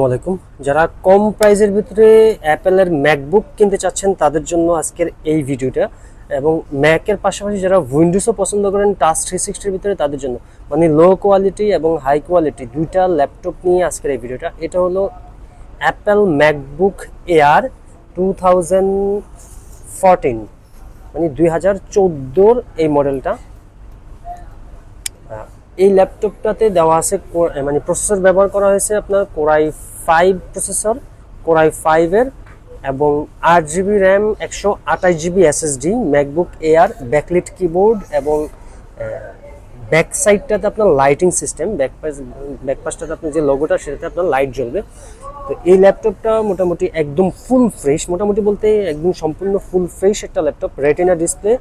আসসালামাইকুম। যারা কম প্রাইজের ভিতরে অ্যাপেলের ম্যাকবুক কিনতে চাচ্ছেন তাদের জন্য আজকের এই ভিডিওটা, এবং ম্যাকের পাশাপাশি যারা উইন্ডোজও পছন্দ করেন টাচ 360-র ভিতরে তাদের জন্য, মানে লো কোয়ালিটি এবং হাই কোয়ালিটি দুইটা ল্যাপটপ নিয়ে আজকের এই ভিডিওটা। এটা হলো অ্যাপেল ম্যাকবুক এয়ার 2014, মানে 2014 এই মডেলটা। এই ল্যাপটপটাতে দেওয়া আছে মানে প্রসেসর ব্যবহার করা হয়েছে আপনার কোরাই 5 প্রসেসর, কোরাই 5 এর, এবং 8 GB RAM, 128 GB SSD. MacBook air, backlit keyboard, এবং ব্যাক সাইডটাতে আপনার লাইটিং সিস্টেম, ব্যাকপাশটাতে আপনার যে লোগোটা সেটাতে আপনার লাইট জ্বলবে। তো এই ল্যাপটপটা মোটামুটি একদম ফুল ফ্রেশ, মোটামুটি বলতে একদম সম্পূর্ণ ফুল ফ্রেশ একটা laptop. Retina display,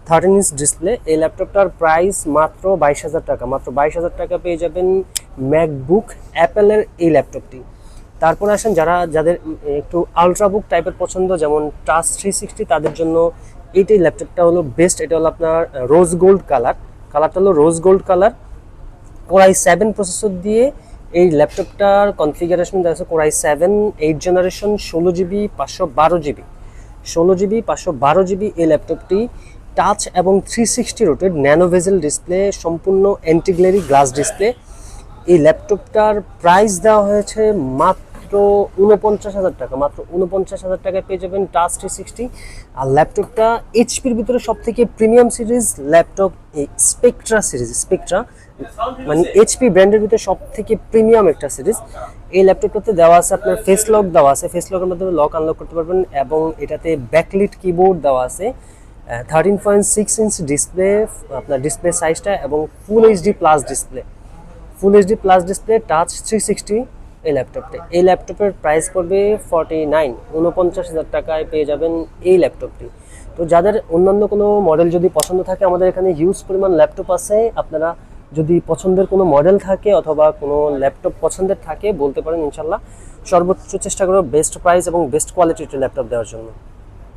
13 inch display. এই ল্যাপটপটার প্রাইস মাত্র 22,000 টাকা। মাত্র 22,000 টাকা পেয়ে যাবেন ম্যাকবুক অ্যাপেলের এই ল্যাপটপটি। তারপরে আসেন যাদের একটু আলট্রাবুক টাইপের পছন্দ, যেমন টাচ 360, তাদের জন্য এইটাই ল্যাপটপটা হলো বেস্ট। এটা হলো আপনার রোজ গোল্ড কালারটা হলো rose gold colour. Core i 7 processor দিয়ে এই ল্যাপটপটার কনফিগারেশন দেওয়া আছে core i 7 8 generation, 16 GB 512 GB, 16 GB 512 GB. এই ল্যাপটপটি টাচ এবং 360 রোটেড ন্যানো ভেজেল ডিসপ্লে, সম্পূর্ণ অ্যান্টিগ্লেরি গ্লাস ডিসপ্লে। এই ল্যাপটপটার প্রাইস দেওয়া হয়েছে মাত্র 49,000 টাকা। মাত্র 49,000 টাকায় পেয়ে যাবেন টাচ 360। আর ল্যাপটপটা এইচপির ভিতরে সব থেকে প্রিমিয়াম সিরিজ ল্যাপটপ, এই স্পেকট্রা মানে এইচপি ব্র্যান্ডের ভিতরে সব থেকে প্রিমিয়াম একটা সিরিজ। এই ল্যাপটপটাতে দেওয়া আছে আপনার ফেস লক দেওয়া আছে, ফেস লকের মাধ্যমে লক আনলক করতে পারবেন, এবং এটাতে ব্যাকলিট কিবোর্ড দেওয়া আছে, 13.6 ইঞ্চ ডিসপ্লে আপনার ডিসপ্লে সাইজটা, এবং full HD plus display, touch 360 এই ল্যাপটপের প্রাইস পড়বে 49,000 টাকায় পেয়ে যাবেন এই ল্যাপটপটি। তো যাদের অন্যান্য কোনো মডেল যদি পছন্দ থাকে, আমাদের এখানে হিউজ পরিমাণ ল্যাপটপ আছে। আপনারা যদি পছন্দের কোনো মডেল থাকে অথবা কোনো ল্যাপটপ পছন্দের থাকে বলতে পারেন, ইনশাল্লাহ সর্বোচ্চ চেষ্টা করব বেস্ট প্রাইস এবং বেস্ট কোয়ালিটির ল্যাপটপ দেওয়ার জন্য।